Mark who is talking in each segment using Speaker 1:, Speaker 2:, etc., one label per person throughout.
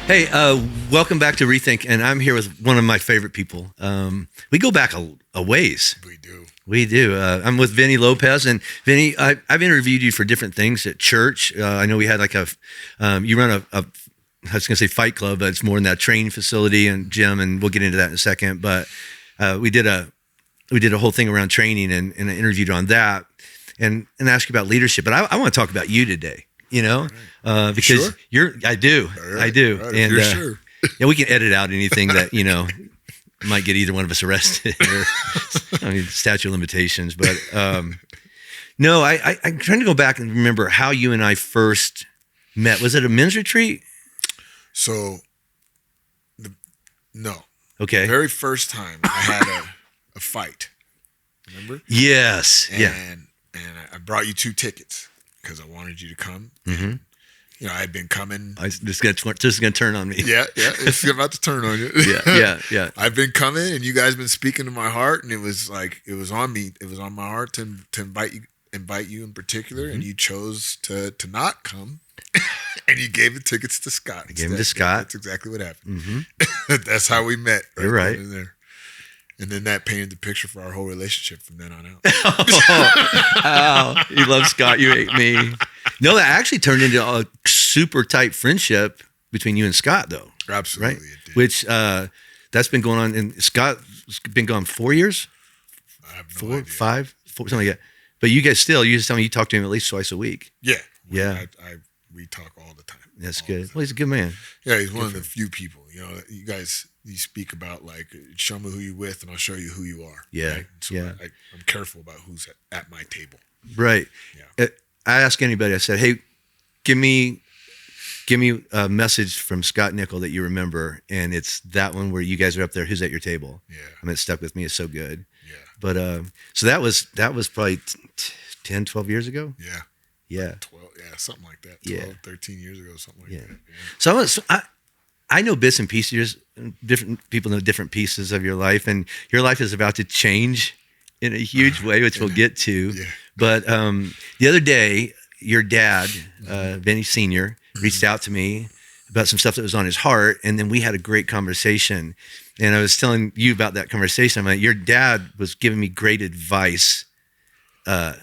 Speaker 1: Hey, welcome back to Rethink, and I'm here with one of my favorite people. We go back a ways.
Speaker 2: We do.
Speaker 1: We do. I'm with Vinnie Lopez, and Vinnie, I've interviewed you for different things at church. I know we had like you run a I was going to say fight club, but it's more in that training facility and gym, and we'll get into that in a second. But we did a whole thing around training, and I interviewed on that, and asked you about leadership. But I want to talk about you today. Because
Speaker 2: sure?
Speaker 1: I do.
Speaker 2: Right, and you're sure.
Speaker 1: Yeah, we can edit out anything that, might get either one of us arrested or, statute of limitations. But, no, I'm trying to go back and remember how you and I first met. Was it a men's retreat?
Speaker 2: So, no.
Speaker 1: Okay.
Speaker 2: The very first time I had a fight, remember?
Speaker 1: Yes.
Speaker 2: And I brought you 2 tickets. Because I wanted you to come.
Speaker 1: Mm-hmm.
Speaker 2: I had been coming.
Speaker 1: This is gonna turn on me.
Speaker 2: Yeah, it's about to turn on you.
Speaker 1: Yeah.
Speaker 2: I've been coming, and you guys been speaking to my heart, and it was on me. It was on my heart to invite you in particular, and you chose to not come, and you gave the tickets to Scott.
Speaker 1: I gave them to Scott.
Speaker 2: That's exactly what happened.
Speaker 1: Mm-hmm.
Speaker 2: That's how we met.
Speaker 1: You're right.
Speaker 2: And then that painted the picture for our whole relationship from then on out.
Speaker 1: Oh, you love Scott, you hate me. No, that actually turned into a super tight friendship between you and Scott, though.
Speaker 2: Absolutely,
Speaker 1: right?
Speaker 2: it did.
Speaker 1: Which that's been going on. And Scott's been gone 4 years.
Speaker 2: I have no
Speaker 1: 4,
Speaker 2: idea.
Speaker 1: 5, 4, something like that. But you guys still, you just tell me you talk to him at least twice a week.
Speaker 2: Yeah. We talk all the time.
Speaker 1: That's good. Well, he's a good man.
Speaker 2: Yeah, he's one of the few people. You guys, you speak about like, show me who you're with, and I'll show you who you are.
Speaker 1: Yeah,
Speaker 2: right? So
Speaker 1: yeah.
Speaker 2: I'm careful about who's at my table.
Speaker 1: Right.
Speaker 2: Yeah.
Speaker 1: I ask anybody. I said, "Hey, give me a message from Scott Nickel that you remember," and it's that one where you guys are up there. Who's at your table?
Speaker 2: Yeah.
Speaker 1: I mean, it stuck with me. It's so good.
Speaker 2: Yeah.
Speaker 1: But so that was probably 10, 12 years ago.
Speaker 2: Yeah.
Speaker 1: Yeah.
Speaker 2: 12. Yeah, something like that.
Speaker 1: 12,
Speaker 2: 13 years ago, something like that. Yeah.
Speaker 1: So I know bits and pieces. Different people know different pieces of your life, and your life is about to change in a huge way, which we'll get to.
Speaker 2: Yeah.
Speaker 1: But the other day, your dad, Vinnie Sr., reached out to me about some stuff that was on his heart, and then we had a great conversation. And I was telling you about that conversation. I'm like, your dad was giving me great advice, and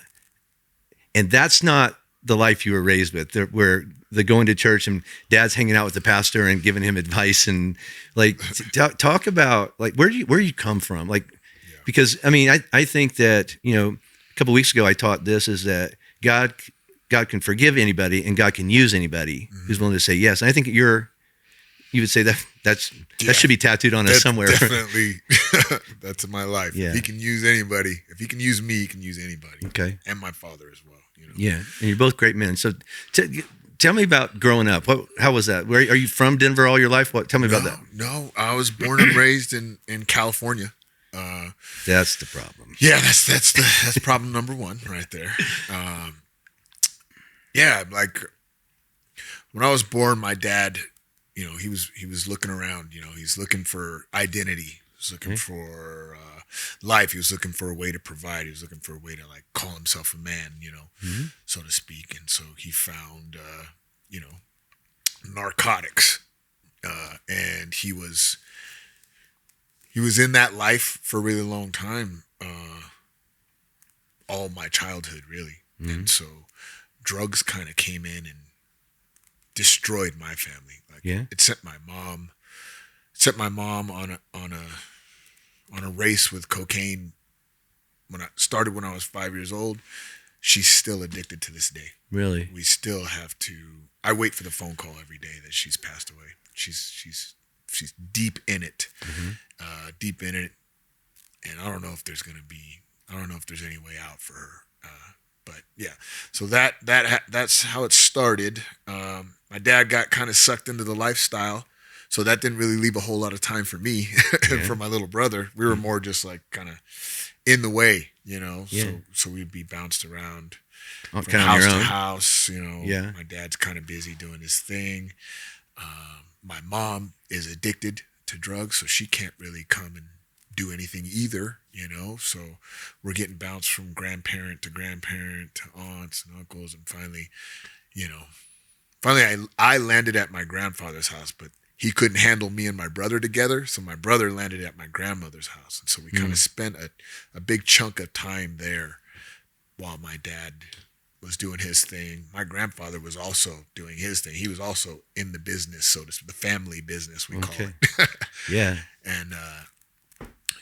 Speaker 1: that's not the life you were raised with, where the going to church and dad's hanging out with the pastor and giving him advice, and like talk about like where you come from, like because I mean I think that a couple of weeks ago I taught this is that God can forgive anybody and God can use anybody who's willing to say yes, and I think you would say that should be tattooed on us somewhere.
Speaker 2: Definitely, that's my life.
Speaker 1: Yeah.
Speaker 2: If he can use anybody, if he can use me, he can use anybody.
Speaker 1: Okay,
Speaker 2: and my father as well.
Speaker 1: Yeah, and you're both great men. So tell me about growing up. How was that? Where are you from? Denver all your life? Tell me about that.
Speaker 2: No, I was born and raised in California.
Speaker 1: That's the problem.
Speaker 2: Yeah, that's problem number one right there. Yeah, like when I was born, my dad, he was looking around. He's looking for identity. He was looking for life. He was looking for a way to provide. He was looking for a way to like call himself a man, so to speak. And so he found, narcotics, and he was in that life for a really long time, all my childhood, really. And so drugs kind of came in and destroyed my family. Like it set my mom on a race with cocaine. When I was 5 years old, she's still addicted to this day.
Speaker 1: Really?
Speaker 2: We still have to. I wait for the phone call every day that she's passed away. She's deep in it, deep in it, and I don't know if there's any way out for her. But yeah, so that's how it started. My dad got kind of sucked into the lifestyle. So that didn't really leave a whole lot of time for me and for my little brother. We were more just like kind of in the way, So we'd be bounced around from house to house, My dad's kind of busy doing his thing. My mom is addicted to drugs, so she can't really come and do anything either, So we're getting bounced from grandparent to aunts and uncles, and finally, I landed at my grandfather's house, but he couldn't handle me and my brother together. So my brother landed at my grandmother's house. And so we kind of spent a big chunk of time there while my dad was doing his thing. My grandfather was also doing his thing. He was also in the business, so to speak, the family business, we call it.
Speaker 1: Yeah.
Speaker 2: And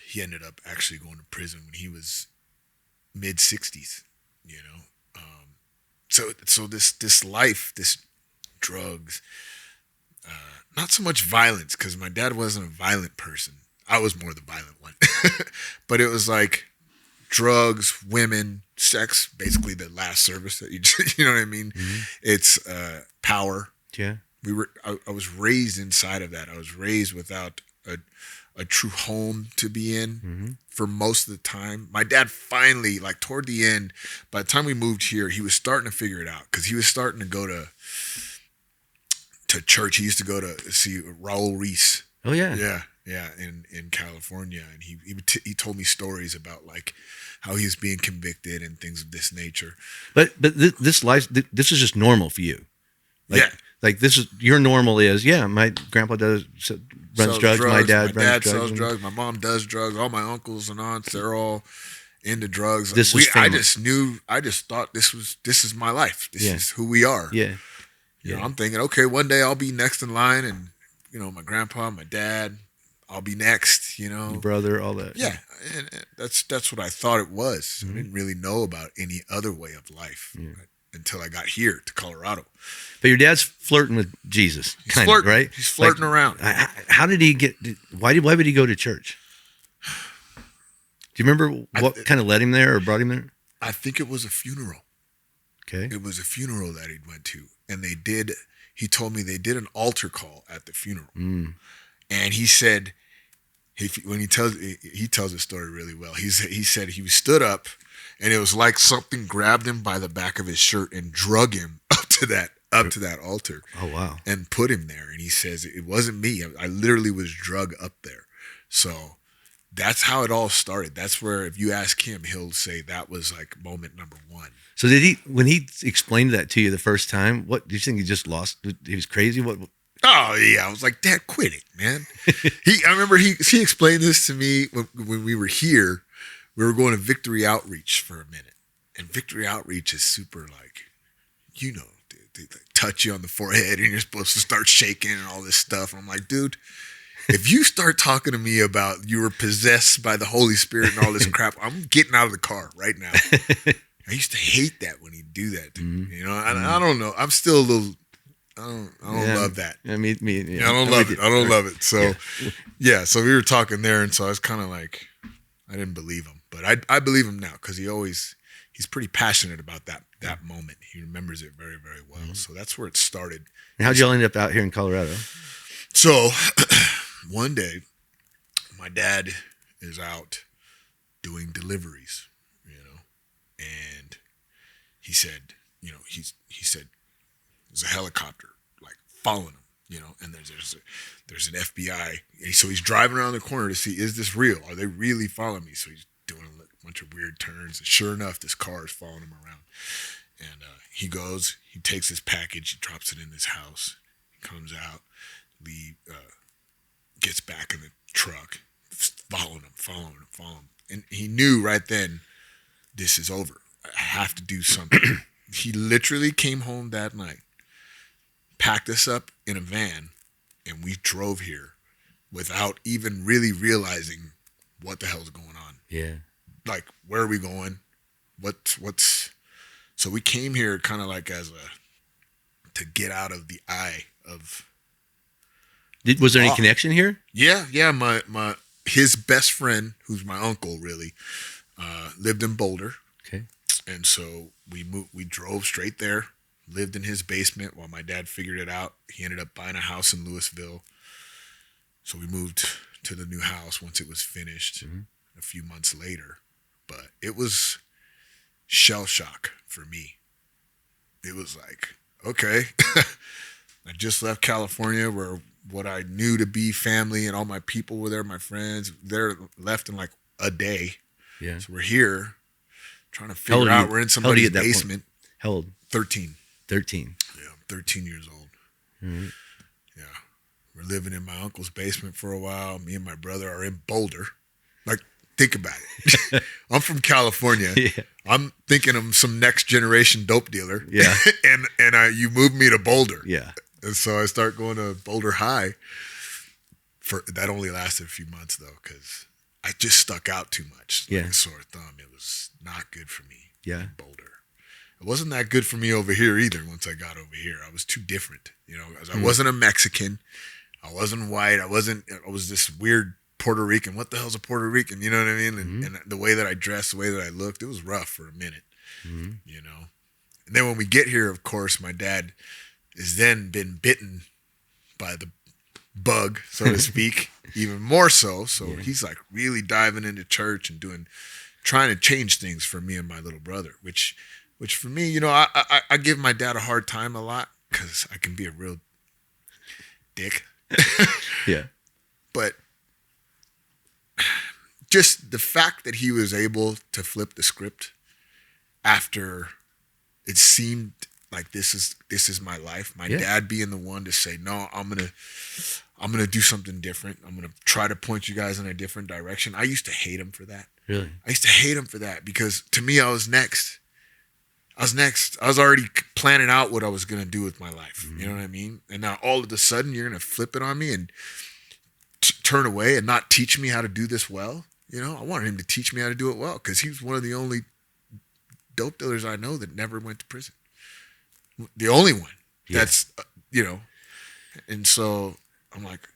Speaker 2: he ended up actually going to prison when he was mid-60s, you know. So this life, this drugs, not so much violence, because my dad wasn't a violent person. I was more the violent one. But it was like drugs, women, sex, basically the last service that you know what I mean? Mm-hmm. It's power.
Speaker 1: Yeah.
Speaker 2: I was raised inside of that. I was raised without a true home to be in for most of the time. My dad finally, like toward the end, by the time we moved here, he was starting to figure it out, because he was starting to go to church. He used to go to see Raul Reese.
Speaker 1: Oh yeah.
Speaker 2: Yeah, in California, and he told me stories about like how he was being convicted and things of this nature.
Speaker 1: But this life, this is just normal for you. Like,
Speaker 2: yeah,
Speaker 1: like this is your normal is my grandpa runs drugs. My dad
Speaker 2: sells drugs. My mom does drugs. All my uncles and aunts, they're all into drugs. I just thought this is my life. This is who we are.
Speaker 1: Yeah.
Speaker 2: You know, I'm thinking, okay, one day I'll be next in line, and you know, my grandpa, my dad, I'll be next, you know.
Speaker 1: Your brother, all that.
Speaker 2: Yeah. And that's what I thought it was. I didn't really know about any other way of life until I got here to Colorado.
Speaker 1: But your dad's flirting with Jesus, kind of, right?
Speaker 2: He's flirting around.
Speaker 1: How did he get, why would he go to church? Do you remember what kind of led him there or brought him there?
Speaker 2: I think it was a funeral.
Speaker 1: Okay.
Speaker 2: It was a funeral that he went to. And he told me they did an altar call at the funeral. And he said, when he tells the story really well. He said he stood up, and it was like something grabbed him by the back of his shirt and drug him up to that altar.
Speaker 1: Oh wow! And
Speaker 2: put him there. And he says it wasn't me. I literally was drug up there. So that's how it all started. That's where, if you ask him, he'll say that was like moment number one.
Speaker 1: So when he explained that to you the first time, what do you think he just lost? He was crazy. What?
Speaker 2: Oh yeah, I was like, Dad, quit it, man. I remember he explained this to me when we were here. We were going to Victory Outreach for a minute, and Victory Outreach is super like, you know, they touch you on the forehead, and you're supposed to start shaking and all this stuff. And I'm like, dude, if you start talking to me about you were possessed by the Holy Spirit and all this crap, I'm getting out of the car right now. I used to hate that when he'd do that to me, you know. I don't know. I'm still a little. I don't love that.
Speaker 1: Yeah, me.
Speaker 2: Yeah, I don't love it. I don't love it. So, so we were talking there, and so I was kind of like, I didn't believe him, but I believe him now, because he's pretty passionate about that moment. He remembers it very, very well. So that's where it started.
Speaker 1: And how'd y'all end up out here in Colorado?
Speaker 2: So one day, my dad is out doing deliveries, you know, and he said, you know, he said, there's a helicopter like following him, you know, and there's an FBI. And so he's driving around the corner to see, is this real? Are they really following me? So he's doing a bunch of weird turns, and sure enough, this car is following him around. And he takes his package, he drops it in this house, he comes out, gets back in the truck, following him. And he knew right then, this is over. I have to do something. He literally came home that night, packed us up in a van, and we drove here without even really realizing what the hell's going on.
Speaker 1: Yeah. Like,
Speaker 2: where are we going? So we came here kind of like to get out of the eye of.
Speaker 1: Was there any connection here?
Speaker 2: Yeah. His best friend, who's my uncle really, lived in Boulder.
Speaker 1: Okay.
Speaker 2: And so we drove straight there. Lived in his basement while my dad figured it out. He ended up buying a house in Louisville. So we moved to the new house once it was finished a few months later. But it was shell shock for me. It was like, okay, I just left California, where what I knew to be family and all my people were there, my friends, they're left in like a day.
Speaker 1: Yeah.
Speaker 2: So we're here trying to figure out, we're in somebody's basement.
Speaker 1: How old?
Speaker 2: 13.
Speaker 1: 13.
Speaker 2: Yeah, I'm 13 years old.
Speaker 1: Mm-hmm.
Speaker 2: Yeah. We're living in my uncle's basement for a while. Me and my brother are in Boulder. Like, think about it. I'm from California.
Speaker 1: Yeah.
Speaker 2: I'm thinking I'm some next generation dope dealer.
Speaker 1: Yeah.
Speaker 2: and you moved me to Boulder.
Speaker 1: Yeah.
Speaker 2: And so I start going to Boulder High. That only lasted a few months though, because I just stuck out too much. Like a sore thumb. It was not good for me.
Speaker 1: Yeah.
Speaker 2: In Boulder. It wasn't that good for me over here either. Once I got over here, I was too different. I wasn't a Mexican. I wasn't white. I was this weird Puerto Rican. What the hell's a Puerto Rican? You know what I mean? And the way that I dressed, the way that I looked, it was rough for a minute. And then when we get here, of course, my dad has then been bitten by the bug, so to speak, even more so. So he's like really diving into church and trying to change things for me and my little brother, which for me, I give my dad a hard time a lot because I can be a real dick.
Speaker 1: Yeah.
Speaker 2: But just the fact that he was able to flip the script after it seemed like this is my life. My dad being the one to say, no, I'm gonna do something different. I'm gonna try to point you guys in a different direction. I used to hate him for that.
Speaker 1: Really?
Speaker 2: I used to hate him for that because to me, I was next. I was already planning out what I was going to do with my life. You know what I mean? And now all of a sudden you're going to flip it on me and turn away and not teach me how to do this well. I wanted him to teach me how to do it well because he was one of the only dope dealers I know that never went to prison. The only one that's, and so I'm like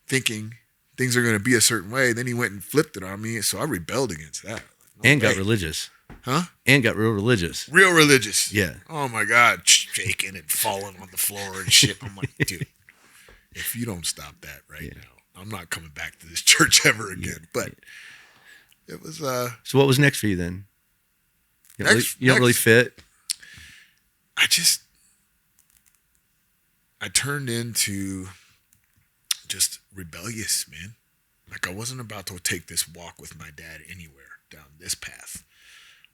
Speaker 2: thinking things are going to be a certain way. Then he went and flipped it on me. So I rebelled against that.
Speaker 1: And got religious.
Speaker 2: Huh?
Speaker 1: And got real religious.
Speaker 2: Real religious.
Speaker 1: Yeah.
Speaker 2: Oh my God. Shaking and falling on the floor and shit. I'm like, dude, if you don't stop that right now, I'm not coming back to this church ever again. But it was
Speaker 1: So what was next for you then? You don't
Speaker 2: next,
Speaker 1: really fit?
Speaker 2: I turned into just rebellious, man. Like I wasn't about to take this walk with my dad anywhere down this path.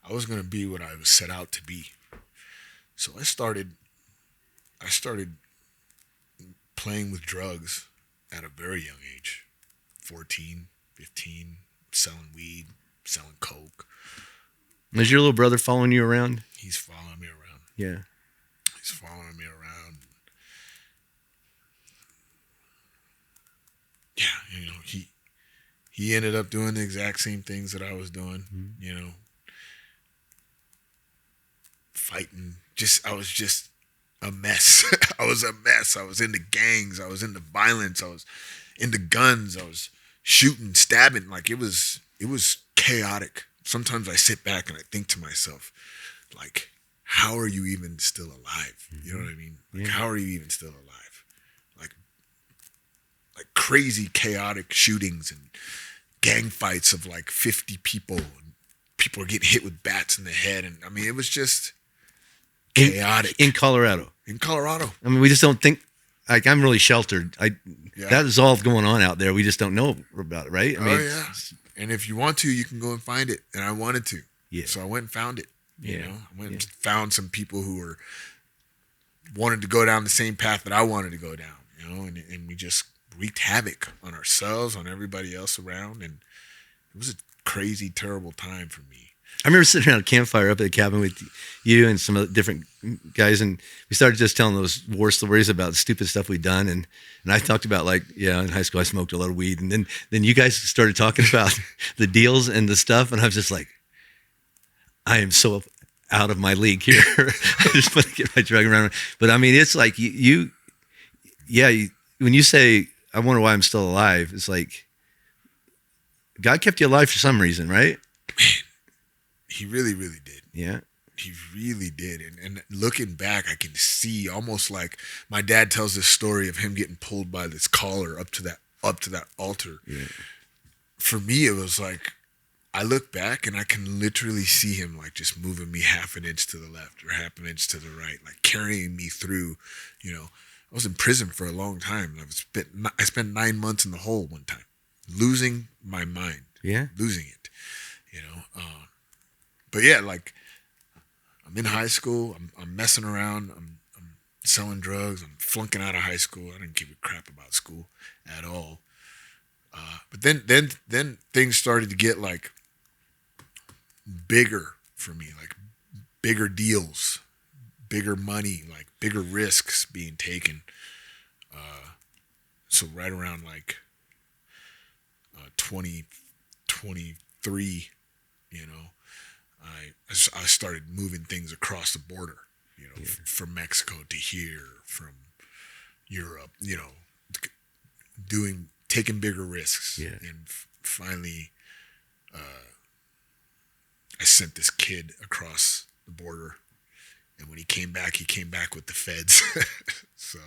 Speaker 2: I was going to be what I was set out to be. So I started playing with drugs at a very young age. 14, 15, selling weed, selling coke.
Speaker 1: Is your little brother following you around?
Speaker 2: He's following me around.
Speaker 1: Yeah.
Speaker 2: He's following me around. Yeah, he ended up doing the exact same things that I was doing, fighting. I was just a mess. I was a mess. I was into gangs. I was into violence. I was into guns. I was shooting, stabbing. Like it was chaotic. Sometimes I sit back and I think to myself, like, how are you even still alive? You know what I mean? Like, how are you even still alive? Like crazy chaotic shootings and gang fights of like 50 people and people are getting hit with bats in the head. And I mean, it was just chaotic.
Speaker 1: In Colorado.
Speaker 2: In Colorado.
Speaker 1: I mean, we just don't think, like I'm really sheltered. That is all going on out there. We just don't know about it, right? I mean,
Speaker 2: And if you want to, you can go and find it. And I wanted to.
Speaker 1: Yeah.
Speaker 2: So I went and found it.
Speaker 1: I
Speaker 2: went and found some people who wanted to go down the same path that I wanted to go down, and we just wreaked havoc on ourselves, on everybody else around, and it was a crazy, terrible time for me.
Speaker 1: I remember sitting around a campfire up at the cabin with you and some other different guys, and we started just telling those war stories about the stupid stuff we'd done, and I talked about in high school I smoked a lot of weed, and then you guys started talking about the deals and the stuff, and I was just like, I am so out of my league here. I just want to get my drug around, but I mean, it's like when you say, I wonder why I'm still alive. It's like God kept you alive for some reason, right?
Speaker 2: Man, he really, really did.
Speaker 1: Yeah.
Speaker 2: He really did. And looking back, I can see almost like my dad tells this story of him getting pulled by this collar up to that altar.
Speaker 1: Yeah.
Speaker 2: For me, it was like, I look back and I can literally see him like just moving me half an inch to the left or half an inch to the right, like carrying me through, I was in prison for a long time. I spent 9 months in the hole one time, losing my mind.
Speaker 1: Yeah.
Speaker 2: Losing it, But yeah, like I'm in high school. I'm messing around. I'm selling drugs. I'm flunking out of high school. I didn't give a crap about school at all. But then things started to get like bigger for me, like bigger deals, bigger money, like bigger risks being taken. So right around like 2023, I started moving things across the border, from Mexico to here, from Europe, taking bigger risks.
Speaker 1: Yeah.
Speaker 2: And finally, I sent this kid across the border, and when he came back with the feds. So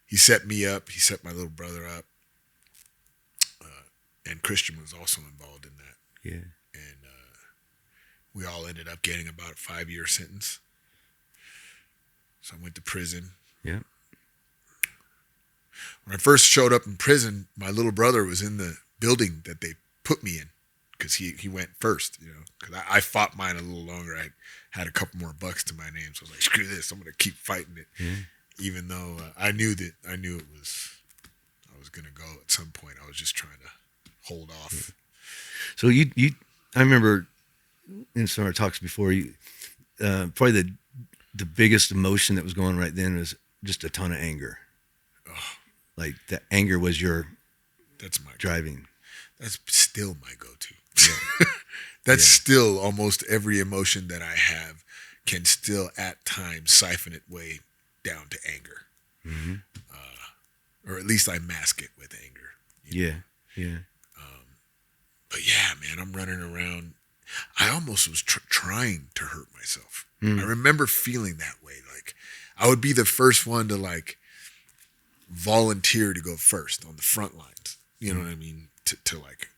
Speaker 2: he set me up. He set my little brother up, and Christian was also involved in that.
Speaker 1: Yeah.
Speaker 2: And we all ended up getting about a 5-year sentence. So I went to prison.
Speaker 1: Yeah.
Speaker 2: When I first showed up in prison, my little brother was in the building that they put me in, because he went first, because I fought mine a little longer. I had a couple more bucks to my name, so I was like, screw this, I'm going to keep fighting it.
Speaker 1: Yeah.
Speaker 2: Even though I knew I was going to go at some point. I was just trying to hold off.
Speaker 1: So I remember in some of our talks before, probably the biggest emotion that was going right then was just a ton of anger.
Speaker 2: Oh,
Speaker 1: Like the anger was your
Speaker 2: that's my
Speaker 1: driving.
Speaker 2: That's still my go-to. Yeah. That's still almost every emotion that I have can still at times siphon it way down to anger.
Speaker 1: Mm-hmm.
Speaker 2: Or at least I mask it with anger.
Speaker 1: Yeah. Yeah.
Speaker 2: But yeah, man, I'm running around. I almost was trying to hurt myself. I remember feeling that way. Like I would be the first one to like volunteer to go first on the front lines. You know what I mean? To like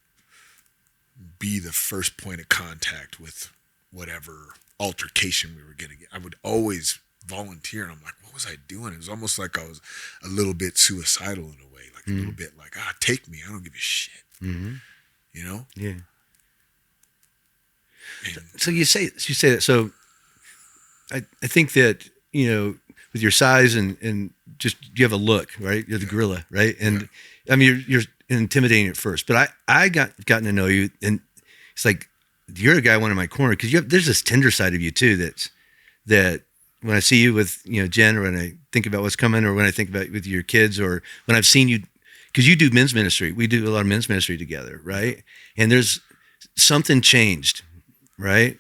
Speaker 2: be the first point of contact with whatever altercation we were going to get. I would always volunteer, and I'm like, what was I doing? It was almost like I was a little bit suicidal in a way, like a little bit like, take me. I don't give a shit.
Speaker 1: Mm-hmm. Yeah.
Speaker 2: And
Speaker 1: So you say that. So I think that, with your size and just, you have a look, right? You're the gorilla, right? And I mean, you're intimidating at first, but I gotten to know you, and it's like, you're a guy I want in my corner, because there's this tender side of you too, that when I see you with, Jen, or when I think about what's coming, or when I think about with your kids, or when I've seen you, because you do men's ministry. We do a lot of men's ministry together, right? And there's something changed, right?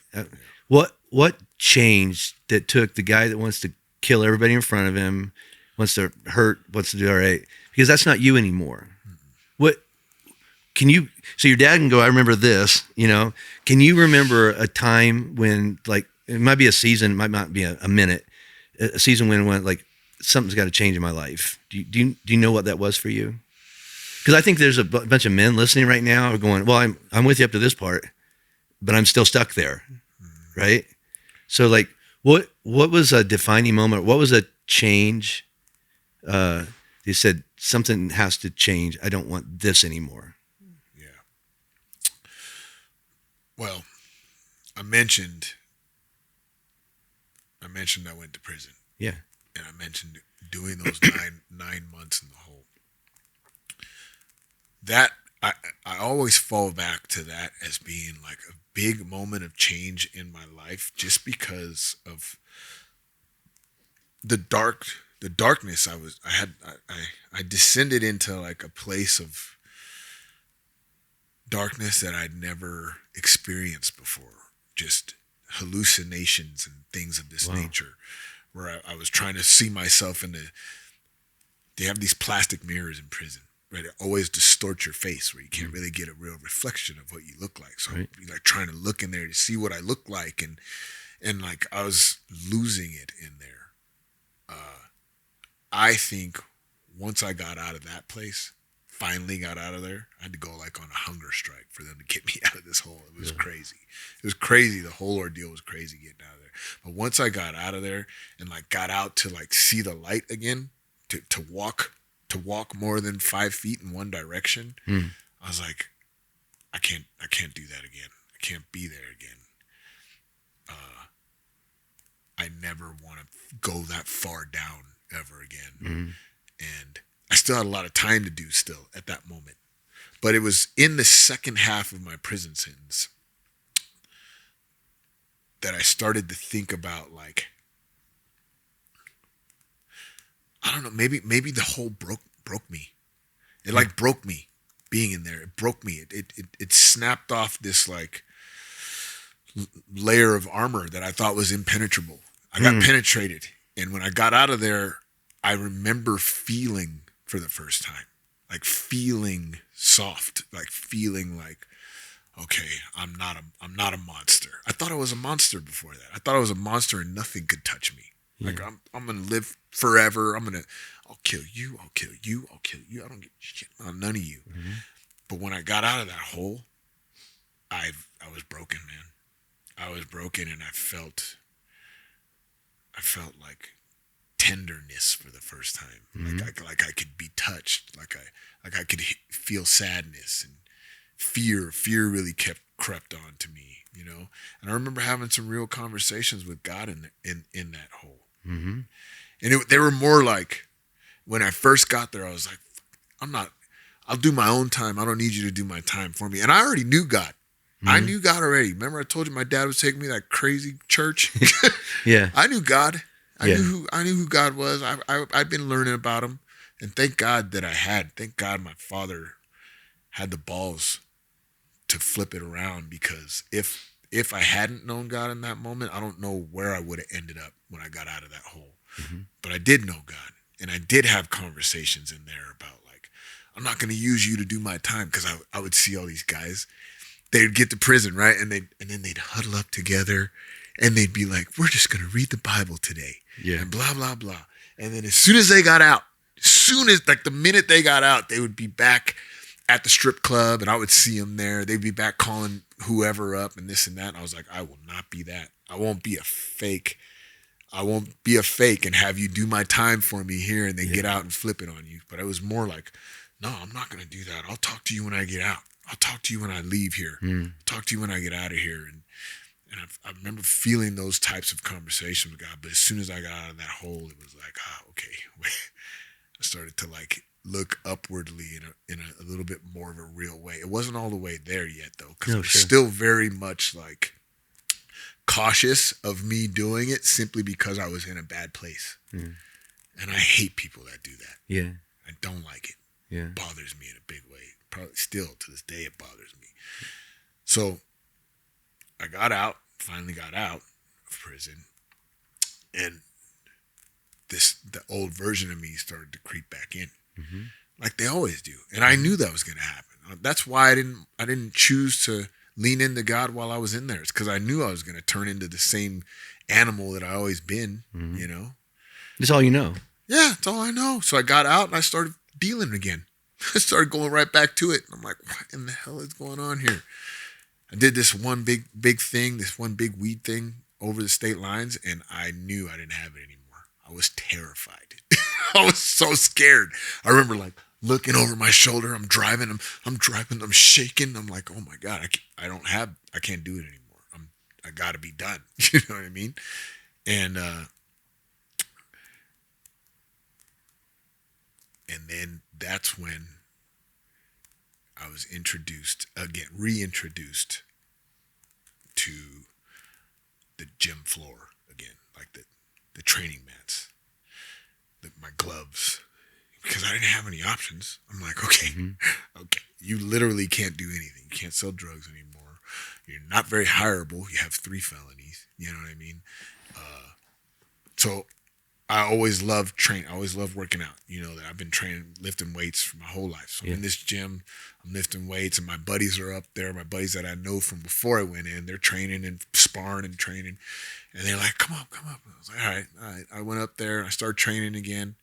Speaker 1: What changed that took the guy that wants to kill everybody in front of him, wants to hurt, wants to do all right? Because that's not you anymore. What can you? So your dad can go, I remember this. Can you remember a time when, like, it might be a season, it might not be a minute, a season when like something's got to change in my life? Do you know what that was for you? Because I think there's a bunch of men listening right now are going, well, I'm with you up to this part, but I'm still stuck there, right? So like, what was a defining moment? What was a change? You said something has to change. I don't want this anymore.
Speaker 2: yeah. Well, I mentioned I went to prison.
Speaker 1: Yeah.
Speaker 2: And I mentioned doing those nine months in the hole. That I always fall back to that as being like a big moment of change in my life, just because of the darkness I descended into like a place of darkness that I'd never experienced before. Just hallucinations and things of this nature, where I was trying to see myself they have these plastic mirrors in prison, right? It always distorts your face, where you can't really get a real reflection of what you look like. So I'd be like trying to look in there to see what I look like, and like I was losing it in there. I think once I got out of that place, finally got out of there, I had to go like on a hunger strike for them to get me out of this hole. It was crazy. It was crazy. The whole ordeal was crazy getting out of there. But once I got out of there and like got out to like see the light again, to walk more than 5 feet in one direction, I was like, I can't do that again. I can't be there again. I never want to go that far down ever again.
Speaker 1: Mm-hmm.
Speaker 2: And I still had a lot of time to do still at that moment. But it was in the second half of my prison sentence that I started to think about, like, I don't know, maybe the whole broke me. It like broke me being in there. It broke me. It snapped off this like layer of armor that I thought was impenetrable. I got penetrated. And when I got out of there, I remember feeling for the first time, like feeling soft, like feeling like, okay, I'm not a monster. I thought I was a monster before that. I thought I was a monster and nothing could touch me. Yeah. Like I'm going to live forever. I'll kill you. I'll kill you. I'll kill you. I don't give shit on none of you. Mm-hmm. But when I got out of that hole, I was broken, man. I was broken, and I felt like tenderness for the first time. Mm-hmm. Like I could be touched. Like I could feel sadness and fear. Fear really crept on to me, you know. And I remember having some real conversations with God in that hole. Mm-hmm. And they were more like, when I first got there, I was like, I'll do my own time. I don't need you to do my time for me. And I already knew God. Mm-hmm. I knew God already. Remember I told you my dad was taking me to that crazy church?
Speaker 1: Yeah.
Speaker 2: I knew God. I knew who God was. I'd been learning about him. And thank God that thank God my father had the balls to flip it around, because if I hadn't known God in that moment, I don't know where I would have ended up when I got out of that hole. Mm-hmm. But I did know God, and I did have conversations in there about, like, I'm not going to use you to do my time, because I would see all these guys. They'd get to prison, right? And then they'd huddle up together, and they'd be like, we're just going to read the Bible today. Yeah. And blah, blah, blah. And then as soon as they got out, the minute they got out, they would be back at the strip club, and I would see them there. They'd be back calling whoever up and this and that. And I was like, I will not be that. I won't be a fake. I won't be a fake and have you do my time for me here and then get out and flip it on you. But it was more like, no, I'm not going to do that. I'll talk to you when I get out. I'll talk to you when I leave here. I'll talk to you when I get out of here. And I remember feeling those types of conversations with God. But as soon as I got out of that hole, it was like, okay. I started to like look upwardly in a little bit more of a real way. It wasn't all the way there yet, though, because I was still very much like cautious of me doing it, simply because I was in a bad place. And I hate people that do that. Yeah. I don't like it. Yeah. It bothers me in a big way. Probably still to this day it bothers me. So I finally got out of prison, and the old version of me started to creep back in. Mm-hmm. Like they always do. And I knew that was going to happen. That's why I didn't choose to lean into God while I was in there. It's because I knew I was going to turn into the same animal that I always been, you know.
Speaker 1: That's all you know.
Speaker 2: Yeah, that's all I know. So I got out and I started dealing again. I started going right back to it. I'm like, what in the hell is going on here? I did this one big thing, this one big weed thing over the state lines, and I knew I didn't have it anymore. I was terrified. I was so scared. I remember like looking over my shoulder. I'm driving, I'm shaking. I'm like, oh my God, I can't do it anymore. I gotta be done. You know what I mean? And then that's when I was reintroduced to the gym floor again, like the training mats, my gloves, because I didn't have any options. I'm like, okay, you literally can't do anything. You can't sell drugs anymore. You're not very hireable. You have 3 felonies. You know what I mean? So I always loved training. I always loved working out. You know that I've been lifting weights for my whole life. So I'm in this gym, I'm lifting weights, and my buddies are up there. My buddies that I know from before I went in, they're training and sparring and training. And they're like, come up. I was like, all right. I went up there and I started training again.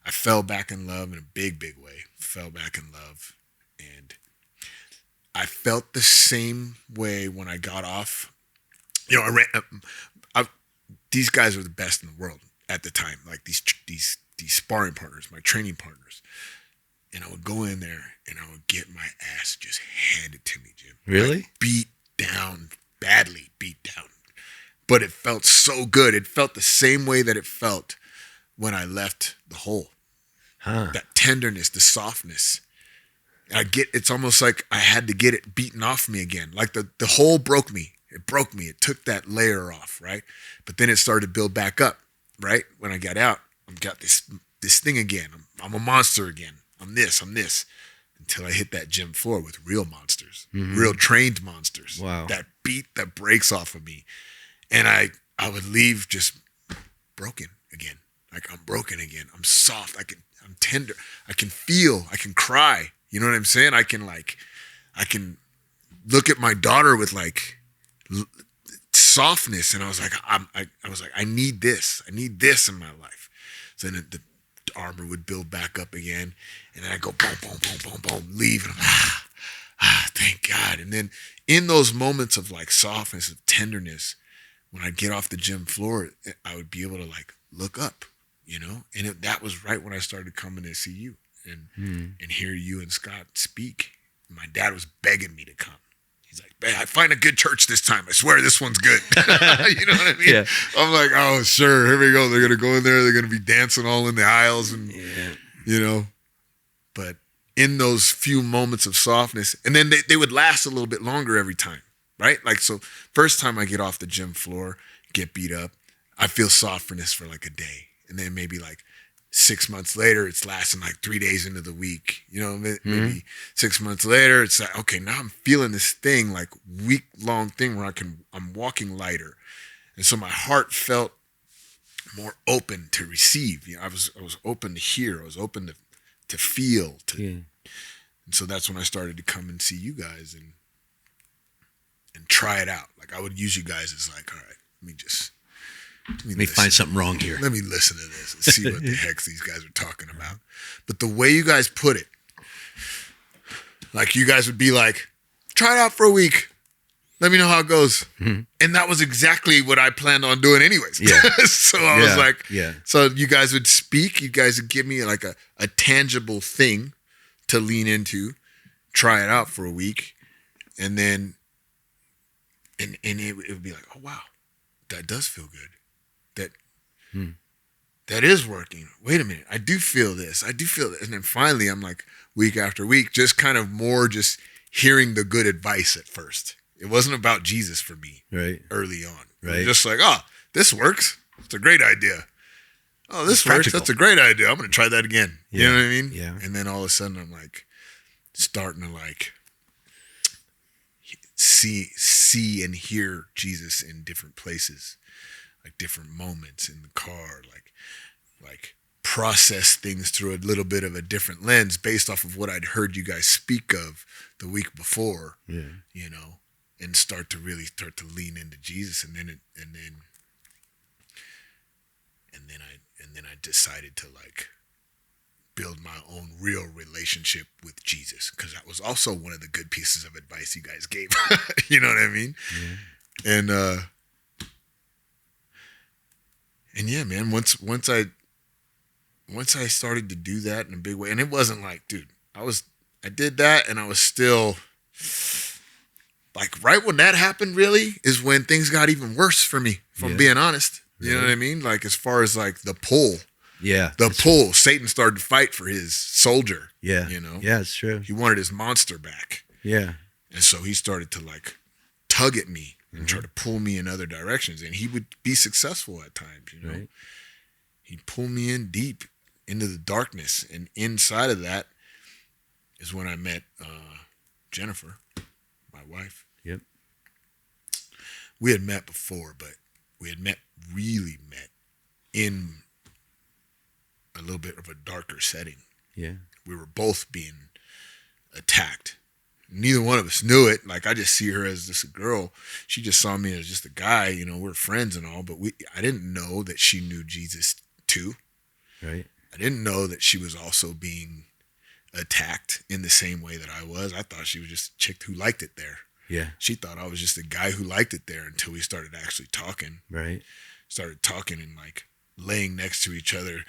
Speaker 2: I fell back in love in a big, big way. Fell back in love. And I felt the same way when I got off. You know, these guys were the best in the world at the time, like these sparring partners, my training partners. And I would go in there and I would get my ass just handed to me, Jim.
Speaker 1: Really?
Speaker 2: Like badly beat down. but it felt so good. It felt the same way that it felt when I left the hole. That tenderness, the softness. It's almost like I had to get it beaten off me again. Like the hole broke me. It broke me. It took that layer off, right? But then it started to build back up, right? When I got out, I've got this thing again. I'm a monster again. I'm this. Until I hit that gym floor with real monsters, real trained monsters.
Speaker 1: Wow.
Speaker 2: That beat that breaks off of me. And I would leave just broken again. Like I'm broken again. I'm soft. I'm tender. I can feel. I can cry. You know what I'm saying? I can look at my daughter with like softness, and I was like, I need this. I need this in my life. So then the armor would build back up again, and then I go boom, boom, boom, boom, boom, leave, and I'm thank God. And then in those moments of like softness, of tenderness, when I get off the gym floor, I would be able to like look up, you know. And that was right when I started coming to see you and hear you and Scott speak. My dad was begging me to come. He's like, "Man, I find a good church this time. I swear this one's good." You know what I mean?
Speaker 1: Yeah.
Speaker 2: I'm like, "Oh, sure. Here we go. They're gonna go in there. They're gonna be dancing all in the aisles, and you know." But in those few moments of softness, and then they would last a little bit longer every time, right? Like, so first time I get off the gym floor, get beat up, I feel softness for like a day, and then maybe like 6 months later, it's lasting like 3 days into the week. You know, maybe 6 months later, it's like, okay, now I'm feeling this thing, like week-long thing where I'm walking lighter. And so my heart felt more open to receive. You know, I was open to hear. I was open to feel. And so that's when I started to come and see you guys and try it out. Like I would use you guys as like, all right, let me
Speaker 1: find something wrong here.
Speaker 2: Let me listen to this and see what the heck these guys are talking about. But the way you guys put it, like you guys would be like, try it out for a week. Let me know how it goes. And that was exactly what I planned on doing anyways.
Speaker 1: Yeah.
Speaker 2: So I was like, so you guys would speak, you guys would give me like a tangible thing to lean into, try it out for a week. And then, and it would be like, oh, wow, that does feel good. That is working. Wait a minute. I do feel this. And then finally, I'm like, week after week, just kind of more just hearing the good advice at first. It wasn't about Jesus for me early on. Right. Just like, oh, this works. It's a great idea. Oh, this works. Practical. That's a great idea. I'm going to try that again. Yeah. You know what I mean? Yeah. And then all of a sudden, I'm like starting to like see and hear Jesus in different places. Like different moments in the car, like process things through a little bit of a different lens based off of what I'd heard you guys speak of the week before, you know, and start to lean into Jesus. And then I decided to like build my own real relationship with Jesus. 'Cause that was also one of the good pieces of advice you guys gave. You know what I mean? Yeah. And yeah, man, once I started to do that in a big way, and it wasn't like, dude, I did that and I was still like, right when that happened really is when things got even worse for me, if I'm being honest. You know what I mean? Like as far as like the pull. Yeah. The pull. Satan started to fight for his soldier. Yeah. You know?
Speaker 1: Yeah, it's true.
Speaker 2: He wanted his monster back. Yeah. And so he started to like tug at me and try to pull me in other directions. And he would be successful at times, you know. Right. He'd pull me in deep into the darkness. And inside of that is when I met Jennifer, my wife. Yep. We had met before, but we had really met in a little bit of a darker setting. Yeah. We were both being attacked. Neither one of us knew it. Like I just see her as just a girl. She just saw me as just a guy. You know, we're friends and all, but I didn't know that she knew Jesus too. Right. I didn't know that she was also being attacked in the same way that I was. I thought she was just a chick who liked it there. Yeah. She thought I was just a guy who liked it there until we started actually talking. Right. Started talking and like laying next to each other,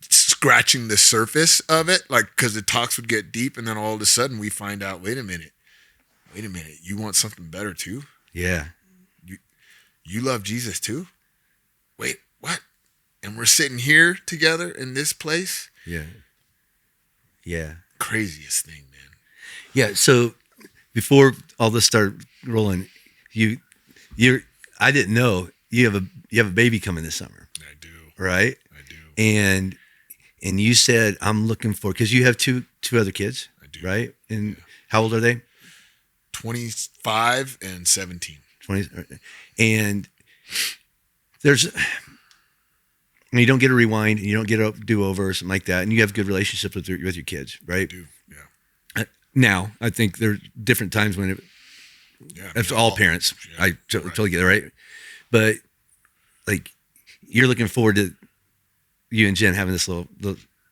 Speaker 2: scratching the surface of it, like because the talks would get deep, and then all of a sudden we find out, wait a minute, you want something better too? Yeah. you love Jesus too? Wait, what? And we're sitting here together in this place?
Speaker 1: Yeah. Yeah.
Speaker 2: Craziest thing, man.
Speaker 1: Yeah. So before all this started rolling, I didn't know you have a baby coming this summer.
Speaker 2: I do.
Speaker 1: Right?
Speaker 2: I do.
Speaker 1: And you said, I'm looking for, because you have two other kids.
Speaker 2: I do.
Speaker 1: Right? And how old are they?
Speaker 2: 25 and 17.
Speaker 1: 20. And you don't get a rewind, and you don't get a do-over or something like that, and you have good relationships with your kids, right?
Speaker 2: I do, yeah.
Speaker 1: Now, I think there's different times when it's all parents.
Speaker 2: Yeah,
Speaker 1: I totally get it, right? But like, you're looking forward to you and Jen having this little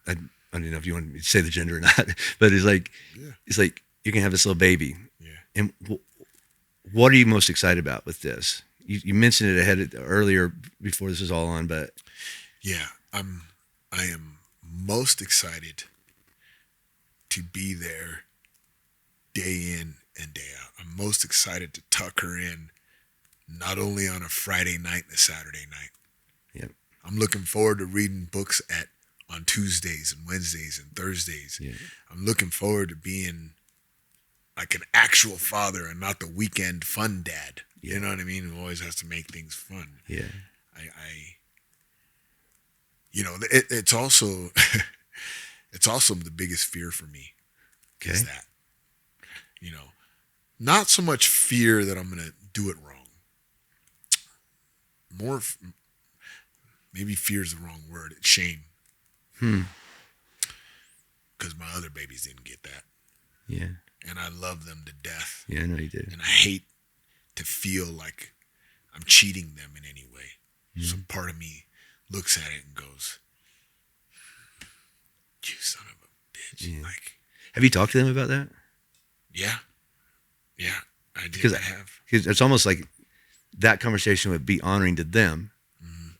Speaker 1: I don't even know if you want me to say the gender or not, but it's like you're gonna have this little baby.
Speaker 2: Yeah.
Speaker 1: And what are you most excited about with this? You mentioned it earlier before this was all on, but
Speaker 2: yeah, I am most excited to be there day in and day out. I'm most excited to tuck her in, not only on a Friday night and a Saturday night.
Speaker 1: Yep.
Speaker 2: I'm looking forward to reading books on Tuesdays and Wednesdays and Thursdays.
Speaker 1: Yeah.
Speaker 2: I'm looking forward to being like an actual father and not the weekend fun dad.
Speaker 1: Yeah.
Speaker 2: You know what I mean? Who always has to make things fun.
Speaker 1: Yeah.
Speaker 2: It's also the biggest fear for me.
Speaker 1: Okay.
Speaker 2: Is that, not so much fear that I'm going to do it wrong. More, maybe fear is the wrong word. It's shame. Because my other babies didn't get that.
Speaker 1: Yeah.
Speaker 2: And I love them to death.
Speaker 1: Yeah, I know you did.
Speaker 2: And I hate to feel like I'm cheating them in any way. So part of me looks at it and goes, you son of a bitch.
Speaker 1: Yeah.
Speaker 2: Like,
Speaker 1: have you talked to them about that?
Speaker 2: yeah. Yeah, I did.
Speaker 1: Because
Speaker 2: I have.
Speaker 1: It's almost like that conversation would be honoring to them,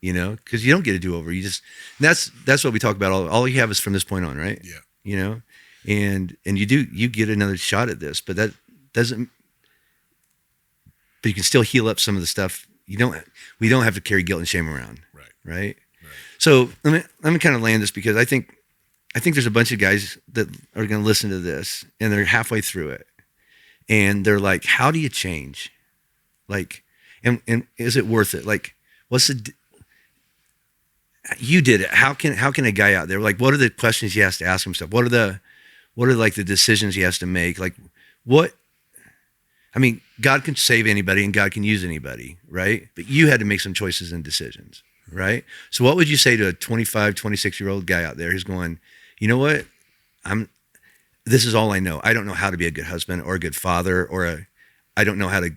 Speaker 1: because you don't get a do-over. You just, that's what we talk about. All you have is from this point on, right?
Speaker 2: Yeah.
Speaker 1: And you get another shot at this, but that doesn't, but you can still heal up some of the stuff. We don't have to carry guilt and shame around. Right. So let me kind of land this, because I think there's a bunch of guys that are going to listen to this and they're halfway through it and they're like, how do you change? Like, and is it worth it? Like, you did it. How can a guy out there, like, what are the questions he has to ask himself? What are like the decisions he has to make? Like, God can save anybody and God can use anybody, right? But you had to make some choices and decisions, right? So what would you say to a 25, 26-year-old guy out there who's going, you know what? This is all I know. I don't know how to be a good husband or a good father, I don't know how to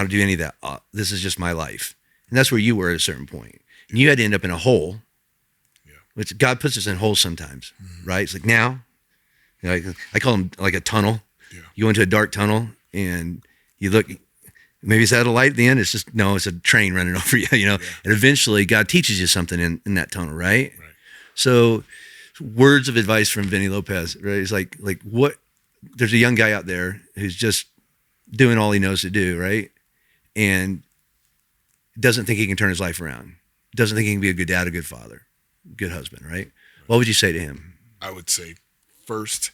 Speaker 1: do any of that. This is just my life. And that's where you were at a certain point. And you had to end up in a hole, which God puts us in holes sometimes, right? It's like now, I call them like a tunnel.
Speaker 2: Yeah.
Speaker 1: You go into a dark tunnel and you look, maybe it's at a light at the end. It's just, no, it's a train running over you, And eventually God teaches you something in that tunnel, right? So words of advice from Vinnie Lopez, right? It's like what, there's a young guy out there who's just doing all he knows to do, right? And doesn't think he can turn his life around. Doesn't think he can be a good dad, a good father, good husband, right? What would you say to him?
Speaker 2: I would say, first,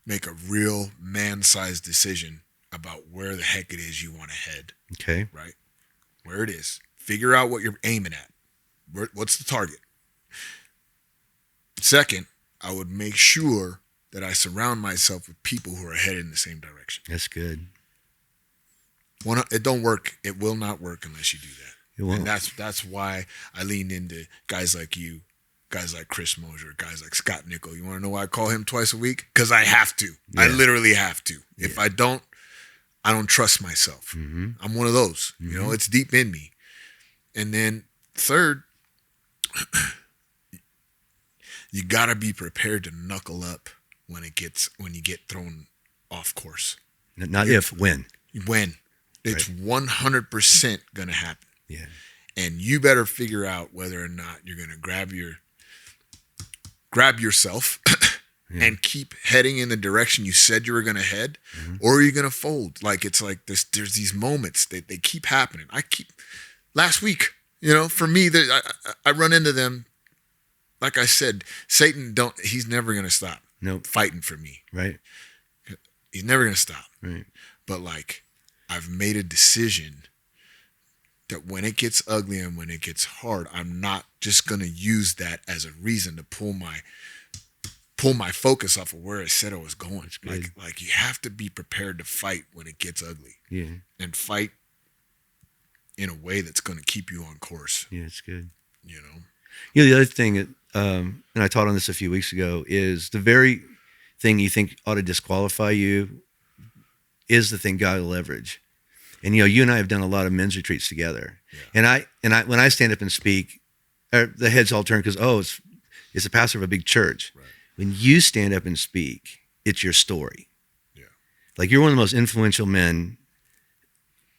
Speaker 2: make a real man-sized decision about where the heck it is you want to head.
Speaker 1: Okay.
Speaker 2: Right? Where it is. Figure out what you're aiming at. What's the target? Second, I would make sure that I surround myself with people who are headed in the same direction.
Speaker 1: That's good.
Speaker 2: It don't work. It will not work unless you do that.
Speaker 1: It won't.
Speaker 2: And that's why I lean into guys like you, guys like Chris Mosier, guys like Scott Nickel. You want to know why I call him twice a week? Because I have to.
Speaker 1: Yeah.
Speaker 2: I literally have to. If I don't trust myself. I'm one of those. It's deep in me. And then third, you got to be prepared to knuckle up when you get thrown off course.
Speaker 1: Not if, when.
Speaker 2: When. It's 100% going to happen.
Speaker 1: Yeah.
Speaker 2: And you better figure out whether or not you're going to grab yourself and keep heading in the direction you said you were going to head, or are you going to fold? Like, it's like there's these moments that they keep happening. Last week, for me, I run into them. Like I said, Satan he's never going to stop fighting for me.
Speaker 1: Right.
Speaker 2: He's never going to stop.
Speaker 1: Right.
Speaker 2: But like, I've made a decision that when it gets ugly and when it gets hard, I'm not just going to use that as a reason to pull my focus off of where I said I was going. Like you have to be prepared to fight when it gets ugly.
Speaker 1: Yeah.
Speaker 2: And fight in a way that's going to keep you on course.
Speaker 1: Yeah, it's good.
Speaker 2: The
Speaker 1: other thing that, and I taught on this a few weeks ago, is the very thing you think ought to disqualify you is the thing God will leverage. And you and I have done a lot of men's retreats together. Yeah. And I when I stand up and speak, the heads all turn because it's a pastor of a big church. Right. When you stand up and speak, it's your story. Yeah. Like, you're one of the most influential men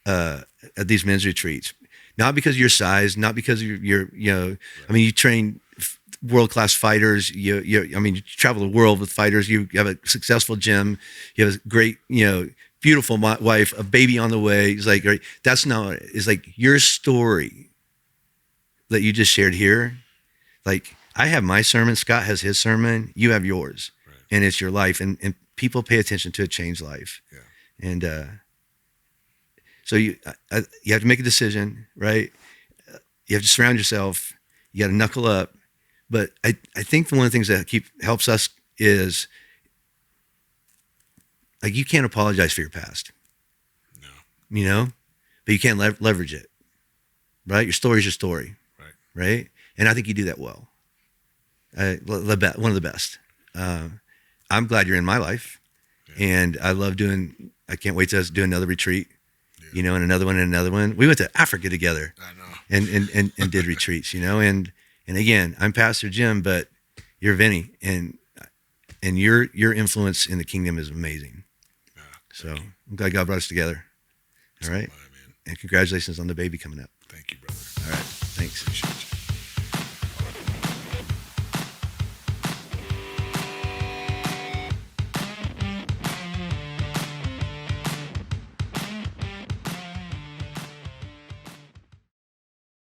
Speaker 1: at these men's retreats. Not because of your size, not because of your right. I mean, you train world-class fighters. You travel the world with fighters. You have a successful gym. You have a great, beautiful wife, a baby on the way. It's like, right, that's not, it's like your story that you just shared here. Like, I have my sermon, Scott has his sermon, you have yours, right. And it's your life, and people pay attention to a changed life. Yeah. And so you have to make a decision, right? You have to surround yourself. You got to knuckle up. But I think one of the things that helps us is, like, you can't apologize for your past. No. But you can't leverage it, right? Your story is your story, right? And I think you do that well. One of the best. I'm glad you're in my life, and I can't wait to do another retreat, and another one. We went to Africa together.
Speaker 2: I know.
Speaker 1: And did retreats, and again, I'm Pastor Jim, but you're Vinnie, and your influence in the kingdom is amazing. So I'm glad God brought us together. All right. And congratulations on the baby coming up.
Speaker 2: Thank you, brother.
Speaker 1: All right. Thanks.
Speaker 2: Appreciate you.